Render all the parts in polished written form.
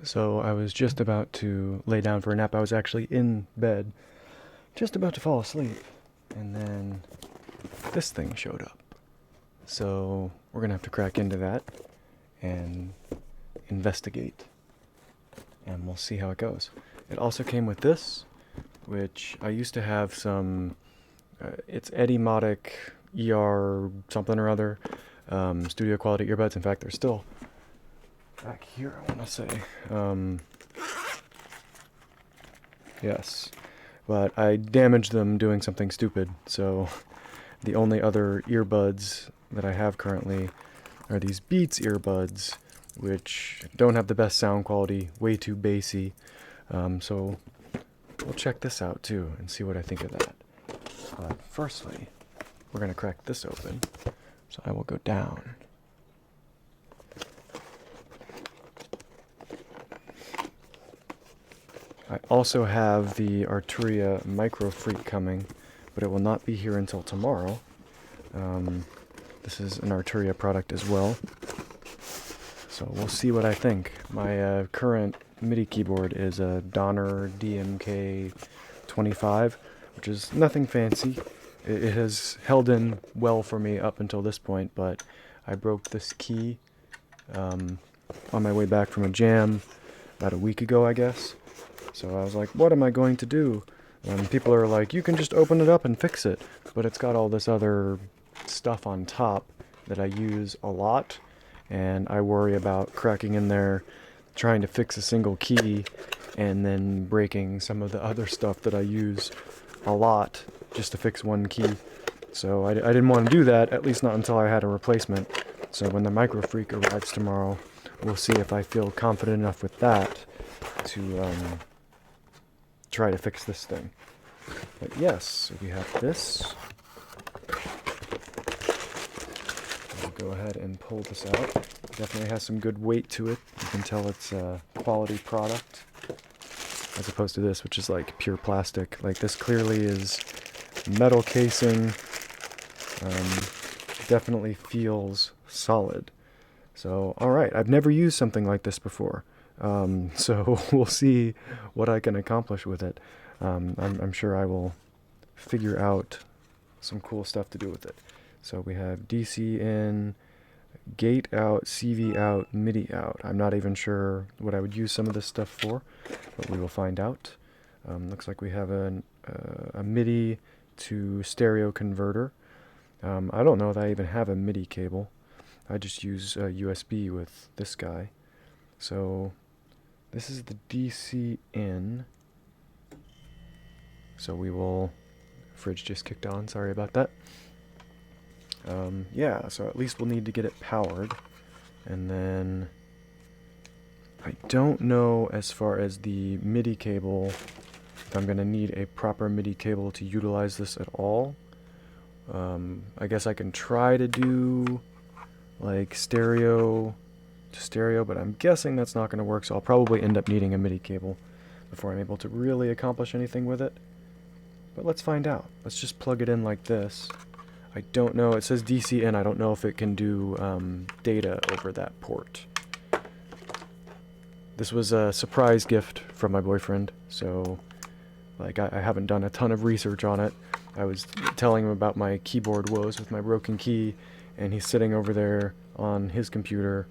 So I was just about to lay down for a nap. I was actually in bed, just about to fall asleep, and then this thing showed up. So we're gonna have to crack into that and investigate, and we'll see how it goes. It also came with this, which I used to have some, it's Eddie ER something or other, studio quality earbuds. In fact, they're still back here, I want to say. Yes, but I damaged them doing something stupid, so the only other earbuds that I have currently are these Beats earbuds, which don't have the best sound quality, way too bassy. So we'll check this out too and see what I think of that. But firstly, we're going to crack this open. So I will go down. I also have the Arturia Micro Freak coming, but it will not be here until tomorrow. This is an Arturia product as well. So we'll see what I think. My current MIDI keyboard is a Donner DMK25, which is nothing fancy. It has held in well for me up until this point, but I broke this key on my way back from a jam about a week ago, I guess. So I was like, what am I going to do? And people are like, you can just open it up and fix it. But it's got all this other stuff on top that I use a lot, and I worry about cracking in there, trying to fix a single key, and then breaking some of the other stuff that I use a lot just to fix one key. So I didn't want to do that, at least not until I had a replacement. So when the Micro Freak arrives tomorrow, we'll see if I feel confident enough with that to try to fix this thing. But yes, we have this. I'll go ahead and pull this out. It definitely has some good weight to it. You can tell it's a quality product, as opposed to this, which is like pure plastic. Like this clearly is metal casing. Definitely feels solid. So, alright, I've never used something like this before. So we'll see what I can accomplish with it. I'm sure I will figure out some cool stuff to do with it. So we have DC in, gate out, CV out, MIDI out. I'm not even sure what I would use some of this stuff for, but we will find out. Looks like we have a MIDI to stereo converter. I don't know if I even have a MIDI cable. I just use USB with this guy. So this is the DC in. So we will... Fridge just kicked on, sorry about that. Yeah, so at least we'll need to get it powered. And then I don't know as far as the MIDI cable, if I'm going to need a proper MIDI cable to utilize this at all. I guess I can try to do like stereo to stereo, but I'm guessing that's not going to work, so I'll probably end up needing a MIDI cable before I'm able to really accomplish anything with it. But let's find out. Let's just plug it in like this. I don't know, it says DC in, I don't know if it can do data over that port. This was a surprise gift from my boyfriend, so like I haven't done a ton of research on it. I was telling him about my keyboard woes with my broken key, and he's sitting over there on his computer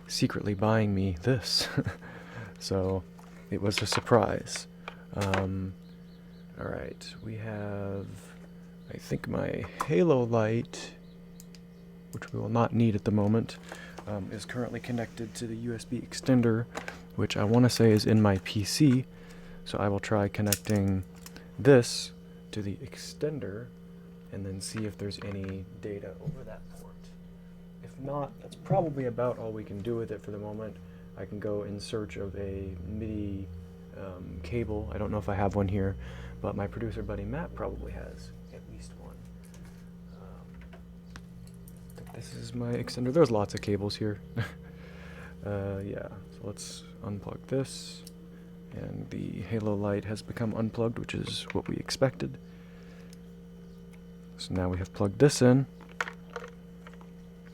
secretly buying me this. So it was a surprise. Alright, we have, I think, my halo light, which we will not need at the moment, is currently connected to the USB extender, which I want to say is in my PC. So I will try connecting this to the extender and then see if there's any data over that port. If not, that's probably about all we can do with it for the moment. I can go in search of a MIDI cable. I don't know if I have one here, but my producer buddy Matt probably has at least one. I think this is my extender. There's lots of cables here. Yeah, so let's unplug this. And the halo light has become unplugged, which is what we expected. So now we have plugged this in.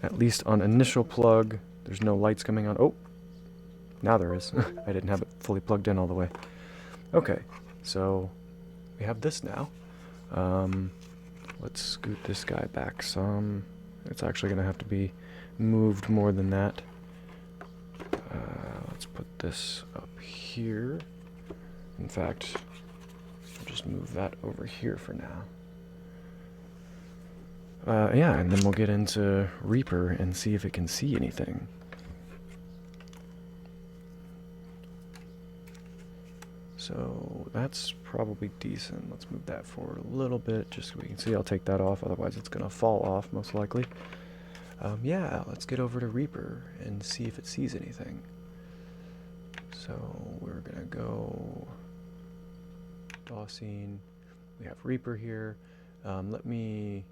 At least on initial plug, there's no lights coming on. Oh, Now there is. I didn't have it fully plugged in all the way. Okay, so we have this now. Let's scoot this guy back some. It's actually going to have to be moved more than that. Let's put this up here. In fact, I'll just move that over here for now. Yeah, and then we'll get into Reaper and see if it can see anything. So that's probably decent. Let's move that forward a little bit just so we can see. I'll take that off, otherwise it's going to fall off most likely. Yeah, let's get over to Reaper and see if it sees anything. So we're going to go DAW scene. We have Reaper here. Let me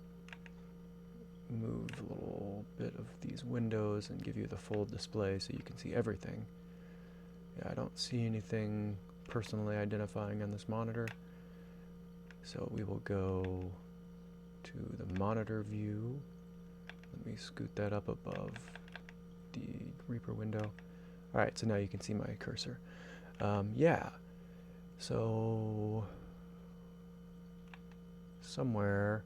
move a little bit of these windows and give you the full display so you can see everything. Yeah, I don't see anything personally identifying on this monitor, so we will go to the monitor view. Let me scoot that up above the Reaper window. Alright, so now you can see my cursor. Yeah, so somewhere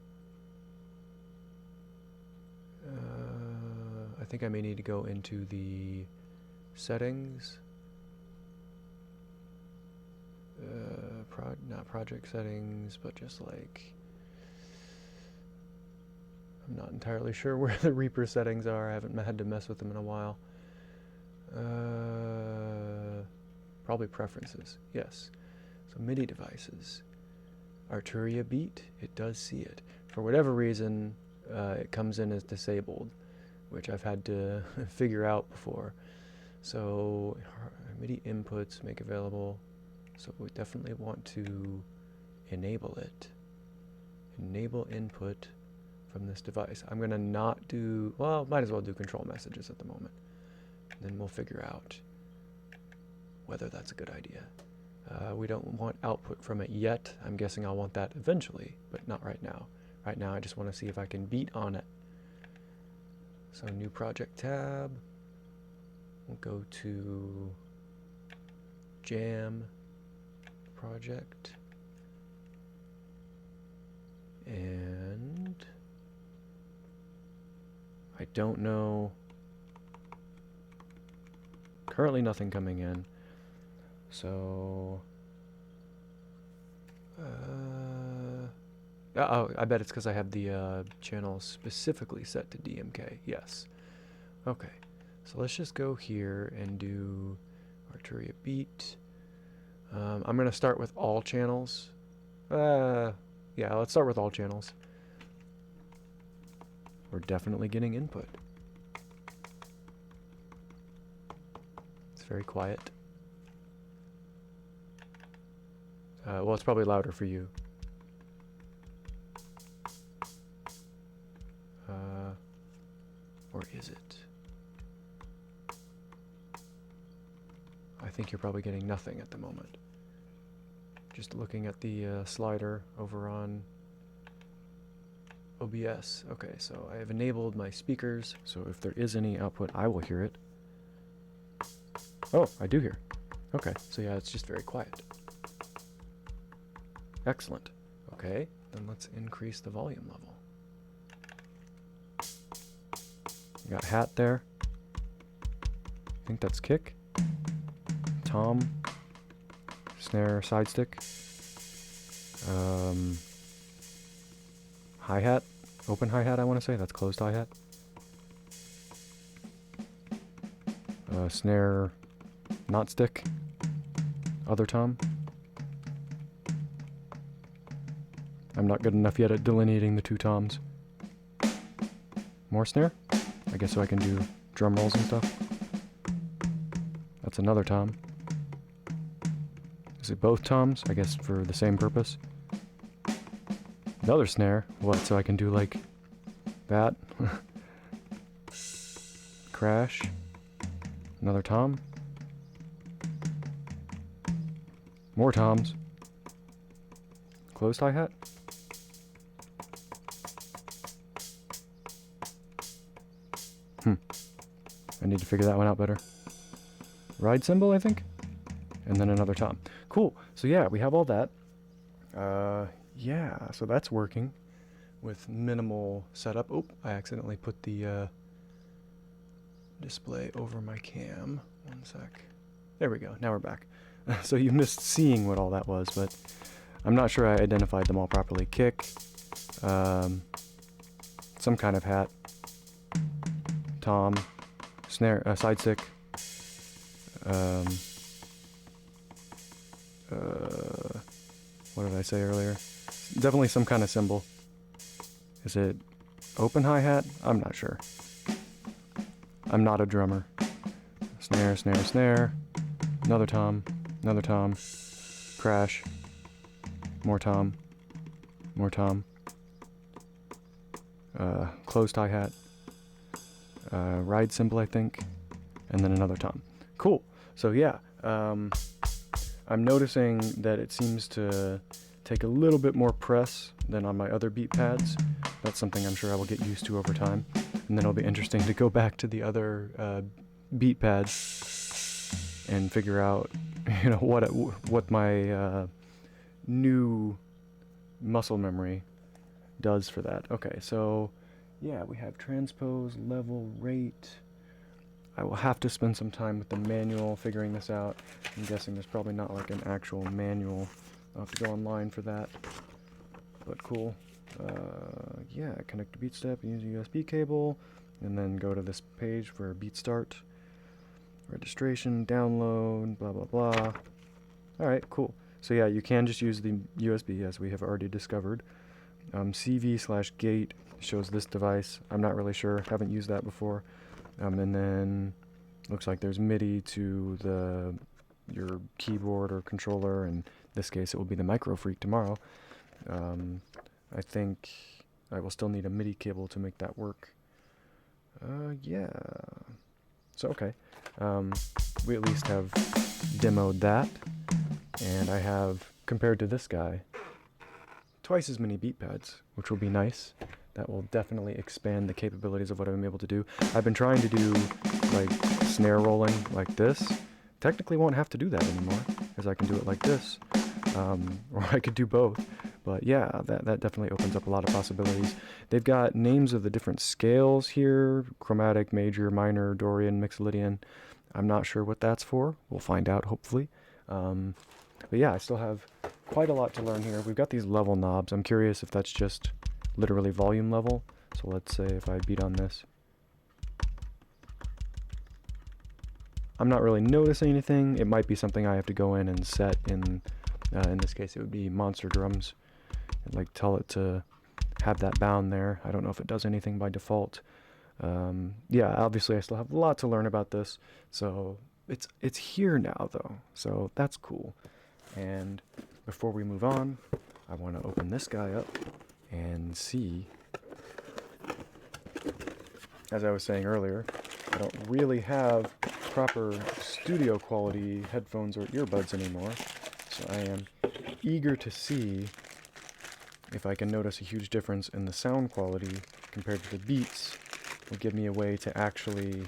I think I may need to go into the settings. Not project settings, but just like, I'm not entirely sure where the Reaper settings are. I haven't had to mess with them in a while. Probably preferences, yes. So MIDI devices. Arturia Beat, it does see it. For whatever reason, it comes in as disabled, which I've had to figure out before. So MIDI inputs make available. So we definitely want to enable it. Enable input from this device. I'm going to not do, well, might as well do control messages at the moment. And then we'll figure out whether that's a good idea. We don't want output from it yet. I'm guessing I'll want that eventually, but not right now. Right now I just want to see if I can beat on it. So new project tab. We'll go to Jam project, and I don't know, currently nothing coming in, so oh, I bet it's because I have the channel specifically set to DMK. Yes. Okay, so let's just go here and do Arturia Beat. I'm going to start with all channels. Yeah, let's start with all channels. We're definitely getting input. It's very quiet. Well, it's probably louder for you. Or is it? I think you're probably getting nothing at the moment. Just looking at the slider over on OBS. Okay, so I have enabled my speakers, so if there is any output, I will hear it. Oh, I do hear. Okay, so yeah, it's just very quiet. Excellent. Okay, then let's increase the volume level. You got hat there. I think that's kick. Tom. Snare, side stick. Hi-hat. Open hi-hat, I want to say. That's closed hi-hat. Snare, not stick. Other tom. I'm not good enough yet at delineating the two toms. More snare? I guess so I can do drum rolls and stuff. That's another tom. Is it both toms? I guess for the same purpose. Another snare. What, so I can do like that? Crash. Another tom. More toms. Closed hi-hat. I need to figure that one out better. ride cymbal, I think, and then another tom. Cool. So yeah, we have all that. Yeah, so that's working with minimal setup. Oh, I accidentally put the display over my cam. One sec. There we go. Now we're back. So you missed seeing what all that was, but I'm not sure I identified them all properly. Kick, some kind of hat, tom, snare, side stick, what did I say earlier? Definitely some kind of cymbal. Is it open hi-hat? I'm not sure. I'm not a drummer. Snare, snare, snare. Another tom, crash, more tom, closed hi-hat, ride cymbal, I think, and then another tom. Cool. So yeah, I'm noticing that it seems to take a little bit more press than on my other beat pads. That's something I'm sure I will get used to over time. And then it'll be interesting to go back to the other beat pads and figure out, you know, what my new muscle memory does for that. Okay, so yeah, we have transpose, level, rate. I will have to spend some time with the manual figuring this out. I'm guessing there's probably not like an actual manual. I'll have to go online for that, but cool. Yeah, connect to BeatStep, use a USB cable, and then go to this page for beat start, registration, download, blah blah blah. Alright, cool. So yeah, you can just use the USB as we have already discovered. CV/gate shows this device. I'm not really sure, haven't used that before. And then looks like there's MIDI to your keyboard or controller, and in this case it will be the Micro Freak tomorrow. I think I will still need a MIDI cable to make that work. Yeah. So okay, we at least have demoed that, and I have, compared to this guy, twice as many beat pads, which will be nice. That will definitely expand the capabilities of what I'm able to do. I've been trying to do like snare rolling like this. Technically won't have to do that anymore, because I can do it like this, or I could do both. But yeah, that definitely opens up a lot of possibilities. They've got names of the different scales here: chromatic, major, minor, Dorian, Mixolydian. I'm not sure what that's for. We'll find out, hopefully. But yeah, I still have quite a lot to learn here. We've got these level knobs. I'm curious if that's just literally volume level. So let's say if I beat on this, I'm not really noticing anything. It might be something I have to go in and set in this case it would be Monster Drums, and like tell it to have that bound there. I don't know if it does anything by default. Yeah, obviously I still have a lot to learn about this, so it's here now though, so that's cool. And before we move on, I want to open this guy up and see, as I was saying earlier, I don't really have proper studio quality headphones or earbuds anymore, so I am eager to see if I can notice a huge difference in the sound quality compared to the beats. Will give me a way to actually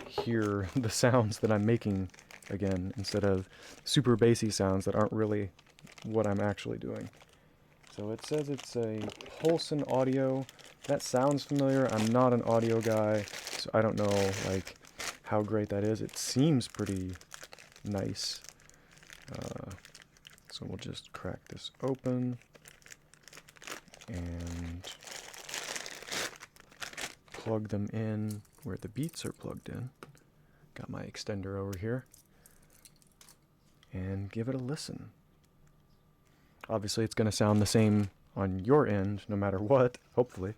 hear the sounds that I'm making again, instead of super bassy sounds that aren't really what I'm actually doing. So it says it's a Pulson Audio. That sounds familiar. I'm not an audio guy, so I don't know like how great that is. It seems pretty nice. So we'll just crack this open and plug them in where the beats are plugged in. Got my extender over here. And give it a listen. Obviously it's going to sound the same on your end no matter what, hopefully.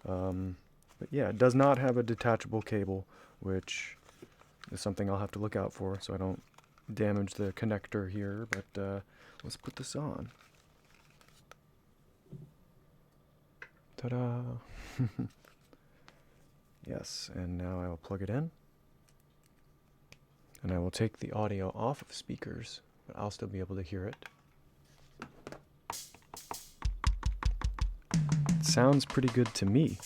But yeah, it does not have a detachable cable, which is something I'll have to look out for so I don't damage the connector here. But let's put this on. Ta-da! Yes, and now I will plug it in. And I will take the audio off of speakers, but I'll still be able to hear it. It sounds pretty good to me.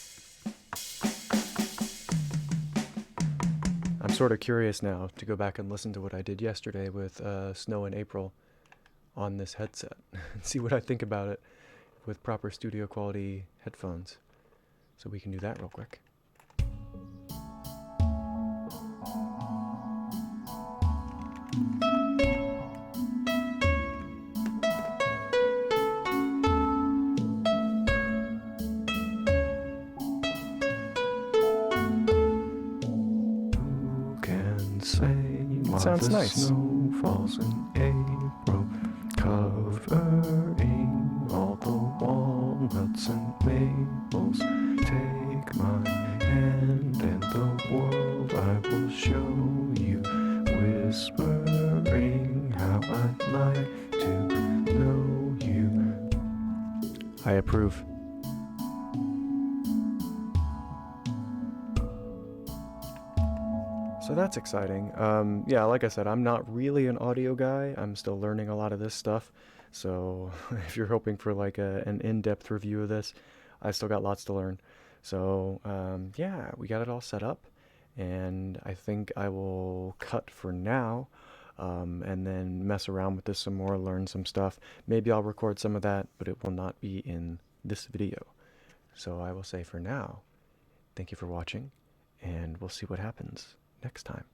I'm sort of curious now to go back and listen to what I did yesterday with Snow in April on this headset and see what I think about it with proper studio quality headphones. So we can do that real quick. It sounds nice. Snow falls in April, covering all the walnuts and maples. Take my hand and the world I will show you, whispering how I'd like to know you. I approve. So that's exciting. Yeah, like I said, I'm not really an audio guy. I'm still learning a lot of this stuff. So if you're hoping for like an in-depth review of this, I still got lots to learn. So yeah, we got it all set up, and I think I will cut for now, and then mess around with this some more, learn some stuff. Maybe I'll record some of that, but it will not be in this video. So I will say for now, thank you for watching, and we'll see what happens next time.